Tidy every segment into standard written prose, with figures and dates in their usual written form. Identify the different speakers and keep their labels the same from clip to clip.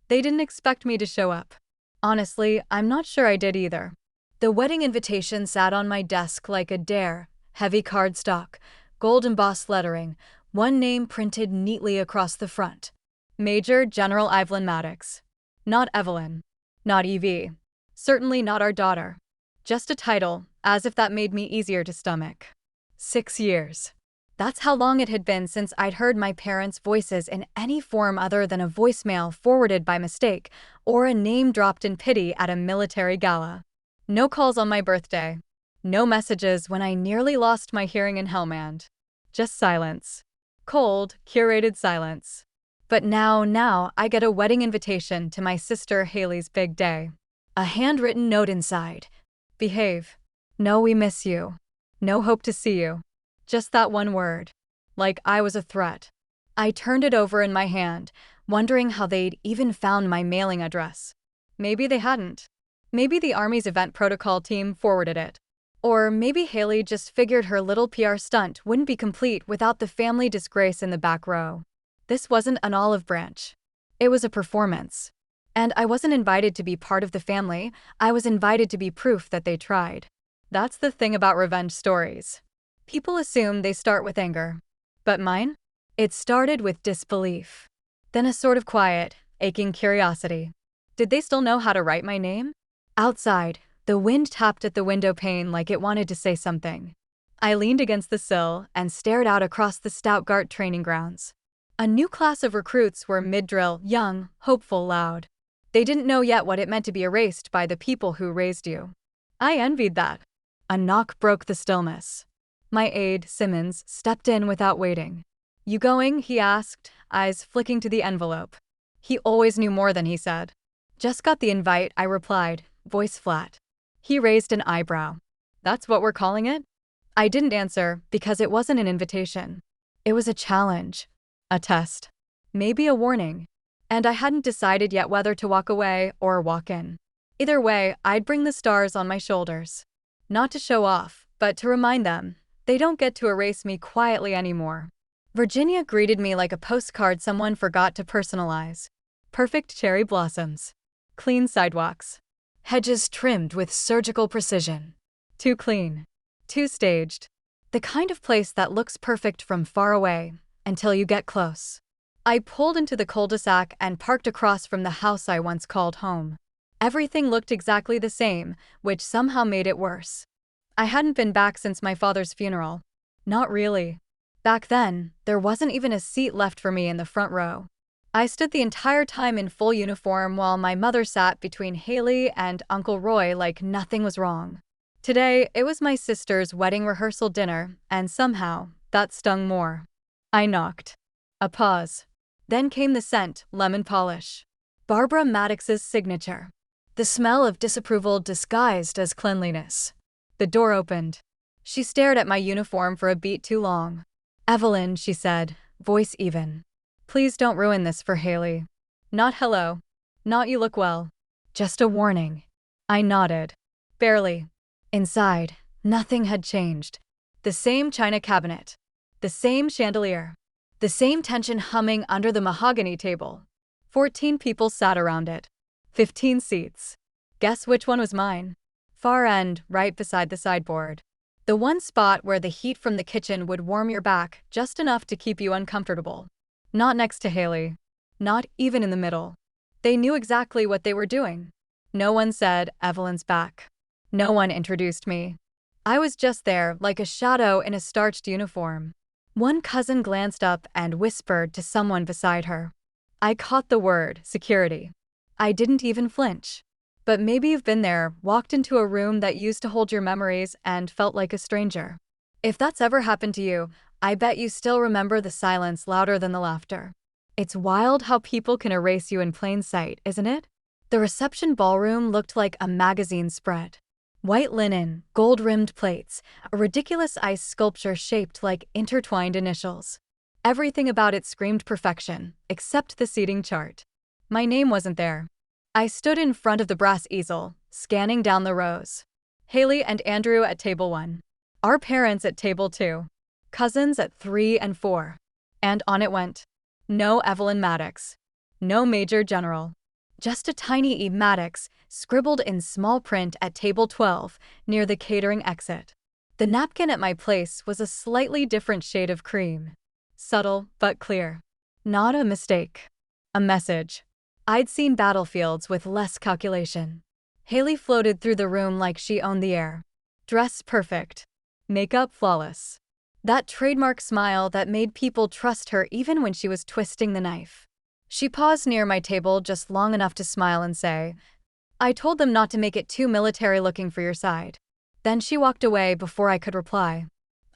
Speaker 1: They didn't expect me to show up. Honestly, I'm not sure I did either. The wedding invitation sat on my desk like a dare, heavy cardstock, gold embossed lettering, one name printed neatly across the front. Major General Evelyn Maddox. Not Evelyn. Not Evie. Certainly not our daughter. Just a title, as if that made me easier to stomach. 6 years. That's how long it had been since I'd heard my parents' voices in any form other than a voicemail forwarded by mistake or a name dropped in pity at a military gala. No calls on my birthday. No messages when I nearly lost my hearing in Helmand. Just silence. Cold, curated silence. But now I get a wedding invitation to my sister Haley's big day. A handwritten note inside. Behave. No, we miss you. No hope to see you. Just that one word. Like I was a threat. I turned it over in my hand, wondering how they'd even found my mailing address. Maybe they hadn't. Maybe the Army's event protocol team forwarded it. Or maybe Haley just figured her little PR stunt wouldn't be complete without the family disgrace in the back row. This wasn't an olive branch. It was a performance. And I wasn't invited to be part of the family, I was invited to be proof that they tried. That's the thing about revenge stories. People assume they start with anger. But mine? It started with disbelief. Then a sort of quiet, aching curiosity. Did they still know how to write my name? Outside, the wind tapped at the window pane like it wanted to say something. I leaned against the sill and stared out across the Stoutgart training grounds. A new class of recruits were mid-drill, young, hopeful, loud. They didn't know yet what it meant to be erased by the people who raised you. I envied that. A knock broke the stillness. My aide, Simmons, stepped in without waiting. You going? He asked, eyes flicking to the envelope. He always knew more than he said. Just got the invite, I replied, voice flat. He raised an eyebrow. That's what we're calling it? I didn't answer because it wasn't an invitation. It was a challenge. A test. Maybe a warning. And I hadn't decided yet whether to walk away or walk in. Either way, I'd bring the stars on my shoulders. Not to show off, but to remind them, they don't get to erase me quietly anymore. Virginia greeted me like a postcard someone forgot to personalize. Perfect cherry blossoms. Clean sidewalks. Hedges trimmed with surgical precision. Too clean. Too staged. The kind of place that looks perfect from far away, until you get close. I pulled into the cul-de-sac and parked across from the house I once called home. Everything looked exactly the same, which somehow made it worse. I hadn't been back since my father's funeral. Not really. Back then, there wasn't even a seat left for me in the front row. I stood the entire time in full uniform while my mother sat between Haley and Uncle Roy like nothing was wrong. Today, it was my sister's wedding rehearsal dinner, and somehow, that stung more. I knocked. A pause. Then came the scent, lemon polish. Barbara Maddox's signature. The smell of disapproval disguised as cleanliness. The door opened. She stared at my uniform for a beat too long. Evelyn, she said, voice even. Please don't ruin this for Haley. Not hello. Not you look well. Just a warning. I nodded. Barely. Inside, nothing had changed. The same china cabinet. The same chandelier. The same tension humming under the mahogany table. 14 people sat around it. 15 seats. Guess which one was mine? Far end, right beside the sideboard. The one spot where the heat from the kitchen would warm your back just enough to keep you uncomfortable. Not next to Haley. Not even in the middle. They knew exactly what they were doing. No one said, Evelyn's back. No one introduced me. I was just there, like a shadow in a starched uniform. One cousin glanced up and whispered to someone beside her. I caught the word, security. I didn't even flinch. But maybe you've been there, walked into a room that used to hold your memories and felt like a stranger. If that's ever happened to you, I bet you still remember the silence louder than the laughter. It's wild how people can erase you in plain sight, isn't it? The reception ballroom looked like a magazine spread. White linen, gold-rimmed plates, a ridiculous ice sculpture shaped like intertwined initials. Everything about it screamed perfection, except the seating chart. My name wasn't there. I stood in front of the brass easel, scanning down the rows. Haley and Andrew at table 1. Our parents at table 2. Cousins at 3 and 4. And on it went. No Evelyn Maddox. No Major General. Just a tiny E. Maddox, scribbled in small print at table 12, near the catering exit. The napkin at my place was a slightly different shade of cream. Subtle, but clear. Not a mistake. A message. I'd seen battlefields with less calculation. Haley floated through the room like she owned the air. Dress perfect. Makeup flawless. That trademark smile that made people trust her even when she was twisting the knife. She paused near my table just long enough to smile and say, "I told them not to make it too military-looking for your side." Then she walked away before I could reply.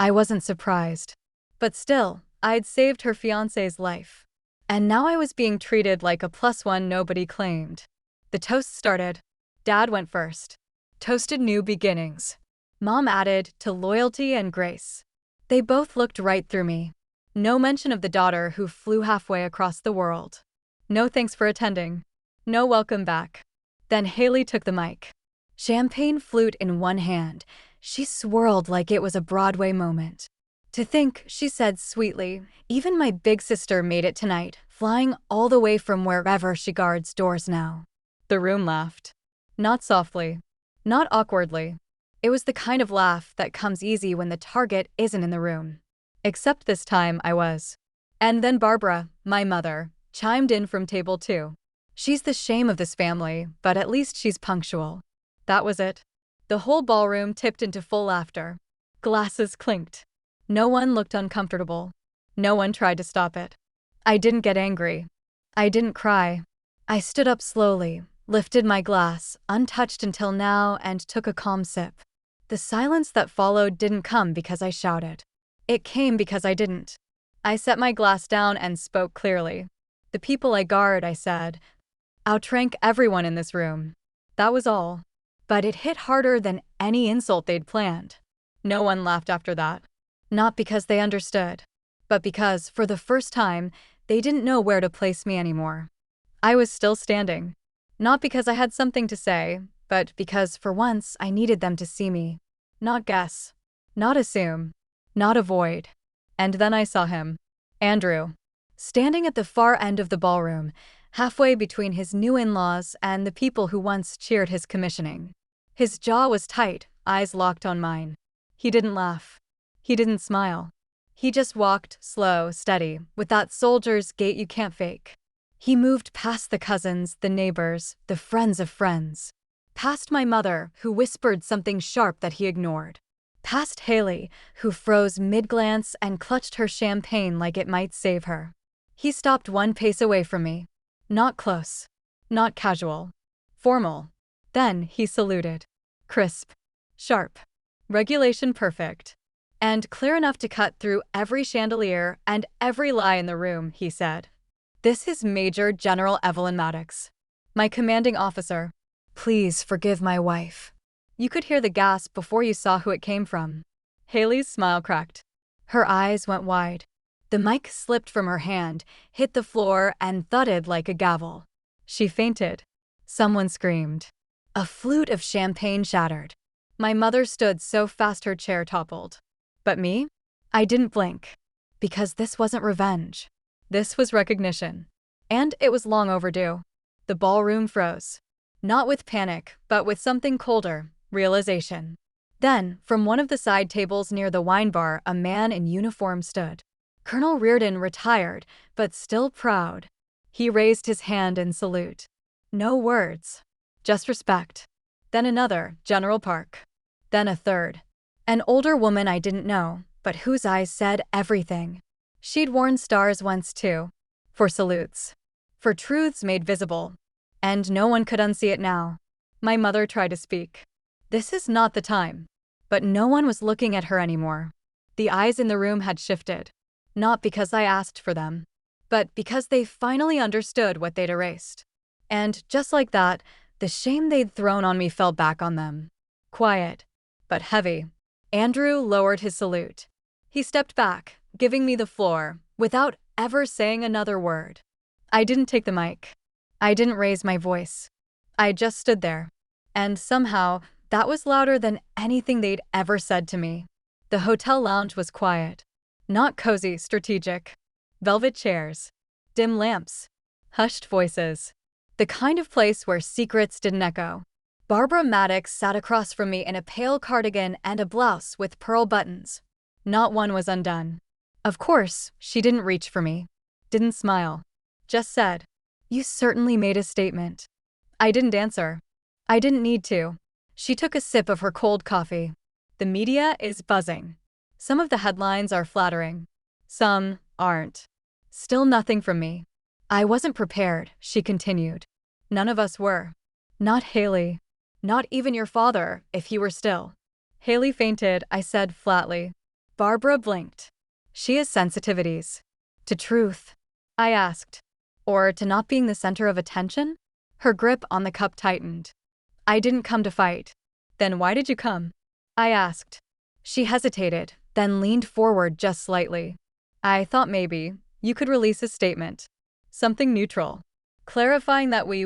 Speaker 1: I wasn't surprised. But still, I'd saved her fiancé's life. And now I was being treated like a +1 nobody claimed. The toast started. Dad went first. Toasted new beginnings. Mom added to loyalty and grace. They both looked right through me. No mention of the daughter who flew halfway across the world. No thanks for attending. No welcome back. Then Haley took the mic. Champagne flute in one hand, she swirled like it was a Broadway moment. "To think," she said sweetly, "even my big sister made it tonight, flying all the way from wherever she guards doors now." The room laughed. Not softly. Not awkwardly. It was the kind of laugh that comes easy when the target isn't in the room. Except this time I was. And then Barbara, my mother, chimed in from table 2. "She's the shame of this family, but at least she's punctual." That was it. The whole ballroom tipped into full laughter. Glasses clinked. No one looked uncomfortable. No one tried to stop it. I didn't get angry. I didn't cry. I stood up slowly, lifted my glass, untouched until now, and took a calm sip. The silence that followed didn't come because I shouted. It came because I didn't. I set my glass down and spoke clearly. "The people I guard," I said. "Outrank everyone in this room." That was all. But it hit harder than any insult they'd planned. No one laughed after that. Not because they understood, but because, for the first time, they didn't know where to place me anymore. I was still standing. Not because I had something to say, but because, for once, I needed them to see me. Not guess. Not assume. Not avoid. And then I saw him. Andrew. Standing at the far end of the ballroom, halfway between his new in-laws and the people who once cheered his commissioning. His jaw was tight, eyes locked on mine. He didn't laugh. He didn't smile. He just walked, slow, steady, with that soldier's gait you can't fake. He moved past the cousins, the neighbors, the friends of friends. Past my mother, who whispered something sharp that he ignored. Past Haley, who froze mid-glance and clutched her champagne like it might save her. He stopped one pace away from me. Not close. Not casual. Formal. Then he saluted. Crisp. Sharp. Regulation perfect. And clear enough to cut through every chandelier and every lie in the room, he said. "This is Major General Evelyn Maddox. My commanding officer. Please forgive my wife." You could hear the gasp before you saw who it came from. Haley's smile cracked. Her eyes went wide. The mic slipped from her hand, hit the floor, and thudded like a gavel. She fainted. Someone screamed. A flute of champagne shattered. My mother stood so fast her chair toppled. But me? I didn't blink. Because this wasn't revenge. This was recognition. And it was long overdue. The ballroom froze. Not with panic, but with something colder, realization. Then, from one of the side tables near the wine bar, a man in uniform stood. Colonel Reardon, retired, but still proud. He raised his hand in salute. No words. Just respect. Then another, General Park. Then a third. An older woman I didn't know, but whose eyes said everything. She'd worn stars once too. For salutes. For truths made visible. And no one could unsee it now. My mother tried to speak. This is not the time. But no one was looking at her anymore. The eyes in the room had shifted. Not because I asked for them, but because they finally understood what they'd erased. And just like that, the shame they'd thrown on me fell back on them. Quiet, but heavy. Andrew lowered his salute. He stepped back, giving me the floor, without ever saying another word. I didn't take the mic. I didn't raise my voice. I just stood there. And somehow, that was louder than anything they'd ever said to me. The hotel lounge was quiet. Not cozy, strategic. Velvet chairs. Dim lamps. Hushed voices. The kind of place where secrets didn't echo. Barbara Maddox sat across from me in a pale cardigan and a blouse with pearl buttons. Not one was undone. Of course, she didn't reach for me. Didn't smile. Just said, "You certainly made a statement." I didn't answer. I didn't need to. She took a sip of her cold coffee. The media is buzzing. Some of the headlines are flattering. Some aren't. Still nothing from me. I wasn't prepared, she continued. None of us were. Not Haley. Not even your father, if he were still. Haley fainted, I said flatly. Barbara blinked. She has sensitivities. To truth? I asked. Or to not being the center of attention? Her grip on the cup tightened. I didn't come to fight. Then why did you come? I asked. She hesitated, then leaned forward just slightly. I thought maybe you could release a statement. Something neutral. Clarifying that we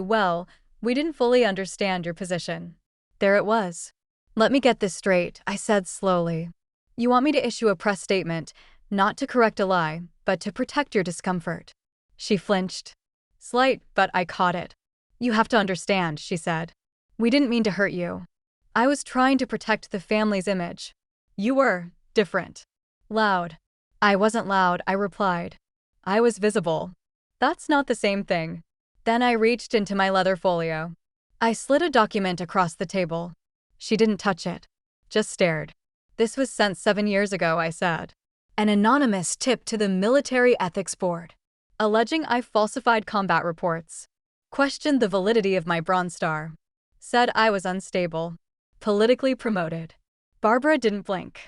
Speaker 1: didn't fully understand your position. There it was. Let me get this straight, I said slowly. You want me to issue a press statement, not to correct a lie, but to protect your discomfort. She flinched. Slight, but I caught it. You have to understand, she said. We didn't mean to hurt you. I was trying to protect the family's image. You were different. Loud. I wasn't loud, I replied. I was visible. That's not the same thing. Then I reached into my leather folio. I slid a document across the table. She didn't touch it. Just stared. This was sent 7 years ago, I said. An anonymous tip to the Military Ethics Board, alleging I falsified combat reports, questioned the validity of my Bronze Star, said I was unstable, politically promoted. Barbara didn't blink.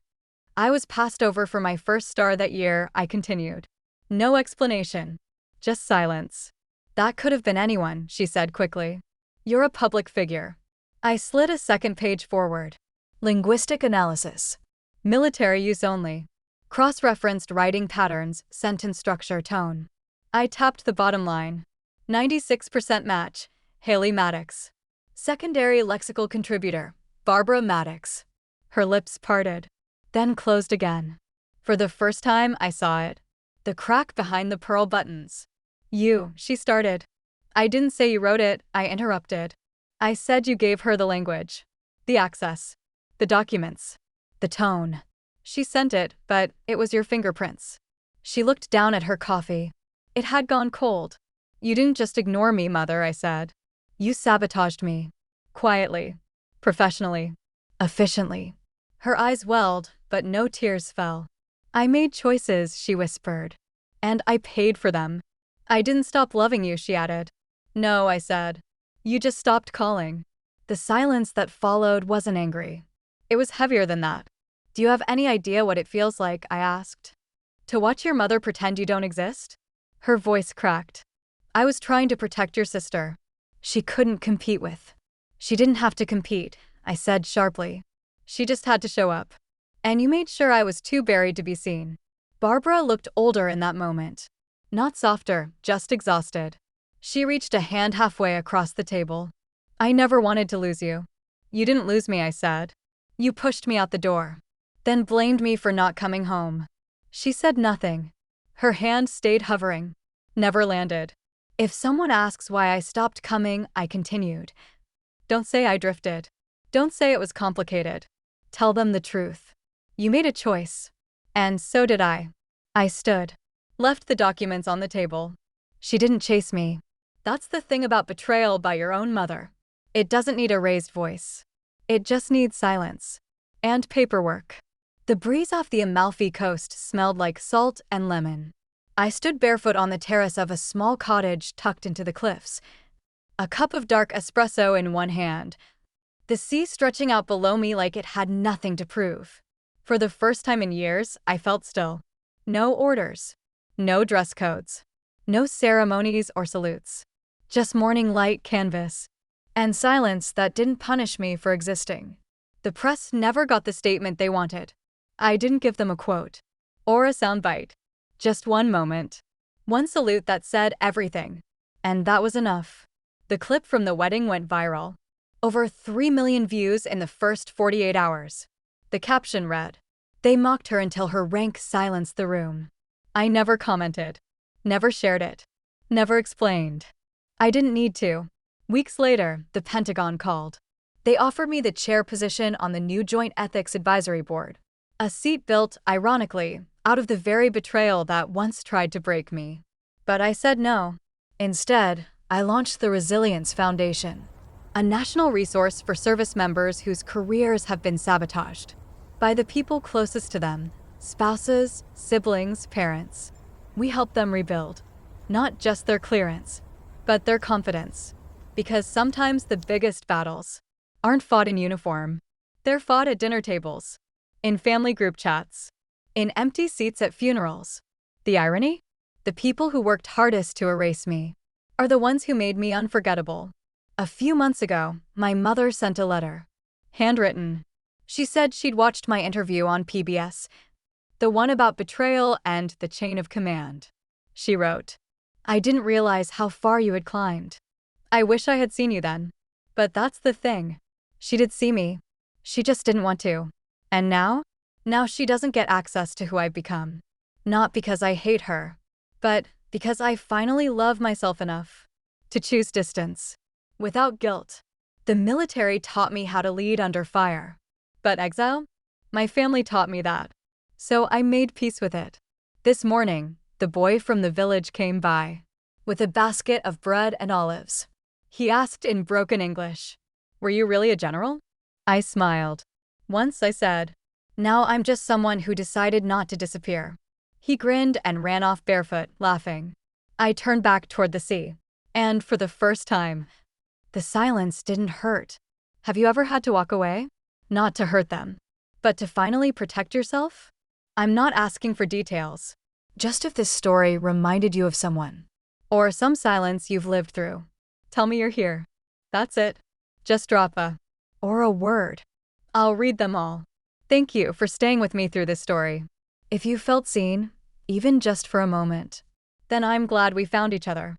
Speaker 1: I was passed over for my first star that year, I continued. No explanation. Just silence. That could have been anyone, she said quickly. You're a public figure. I slid a second page forward. Linguistic analysis. Military use only. Cross-referenced writing patterns, sentence structure, tone. I tapped the bottom line. 96% match. Haley Maddox. Secondary lexical contributor. Barbara Maddox. Her lips parted, then closed again. For the first time, I saw it. The crack behind the pearl buttons. She started. I didn't say you wrote it, I interrupted. I said you gave her the language. The access. The documents. The tone. She sent it, but it was your fingerprints. She looked down at her coffee. It had gone cold. You didn't just ignore me, Mother, I said. You sabotaged me. Quietly. Professionally. Efficiently. Her eyes welled, but no tears fell. I made choices, she whispered. And I paid for them. I didn't stop loving you, she added. No, I said. You just stopped calling. The silence that followed wasn't angry. It was heavier than that. Do you have any idea what it feels like, I asked. To watch your mother pretend you don't exist? Her voice cracked. I was trying to protect your sister. She couldn't compete with. She didn't have to compete, I said sharply. She just had to show up. And you made sure I was too buried to be seen. Barbara looked older in that moment. Not softer, just exhausted. She reached a hand halfway across the table. I never wanted to lose you. You didn't lose me, I said. You pushed me out the door. Then blamed me for not coming home. She said nothing. Her hand stayed hovering. Never landed. If someone asks why I stopped coming, I continued. Don't say I drifted. Don't say it was complicated. Tell them the truth. You made a choice. And so did I. I stood. Left the documents on the table. She didn't chase me. That's the thing about betrayal by your own mother. It doesn't need a raised voice. It just needs silence. And paperwork. The breeze off the Amalfi Coast smelled like salt and lemon. I stood barefoot on the terrace of a small cottage tucked into the cliffs, a cup of dark espresso in one hand, the sea stretching out below me like it had nothing to prove. For the first time in years, I felt still. No orders. No dress codes. No ceremonies or salutes. Just morning light canvas. And silence that didn't punish me for existing. The press never got the statement they wanted. I didn't give them a quote. Or a soundbite. Just one moment. One salute that said everything. And that was enough. The clip from the wedding went viral. Over 3 million views in the first 48 hours. The caption read, "They mocked her until her rank silenced the room." I never commented. Never shared it. Never explained. I didn't need to. Weeks later, the Pentagon called. They offered me the chair position on the new Joint Ethics Advisory Board, a seat built, ironically, out of the very betrayal that once tried to break me. But I said no. Instead, I launched the Resilience Foundation, a national resource for service members whose careers have been sabotaged by the people closest to them, spouses, siblings, parents. We help them rebuild, not just their clearance, but their confidence. Because sometimes the biggest battles aren't fought in uniform. They're fought at dinner tables, in family group chats, in empty seats at funerals. The irony? The people who worked hardest to erase me are the ones who made me unforgettable. A few months ago, my mother sent a letter. Handwritten. She said she'd watched my interview on PBS, the one about betrayal and the chain of command. She wrote, "I didn't realize how far you had climbed. I wish I had seen you then. But that's the thing. She did see me. She just didn't want to. And now? Now she doesn't get access to who I've become. Not because I hate her, but because I finally love myself enough to choose distance, without guilt. The military taught me how to lead under fire. But exile? My family taught me that. So I made peace with it. This morning, the boy from the village came by with a basket of bread and olives. He asked in broken English, 'Were you really a general?' I smiled. Once I said, 'Now I'm just someone who decided not to disappear.' He grinned and ran off barefoot, laughing. I turned back toward the sea. And for the first time, the silence didn't hurt. Have you ever had to walk away? Not to hurt them, but to finally protect yourself? I'm not asking for details. Just if this story reminded you of someone, or some silence you've lived through. Tell me you're here. That's it. Just drop a or a word. I'll read them all. Thank you for staying with me through this story. If you felt seen, even just for a moment, then I'm glad we found each other.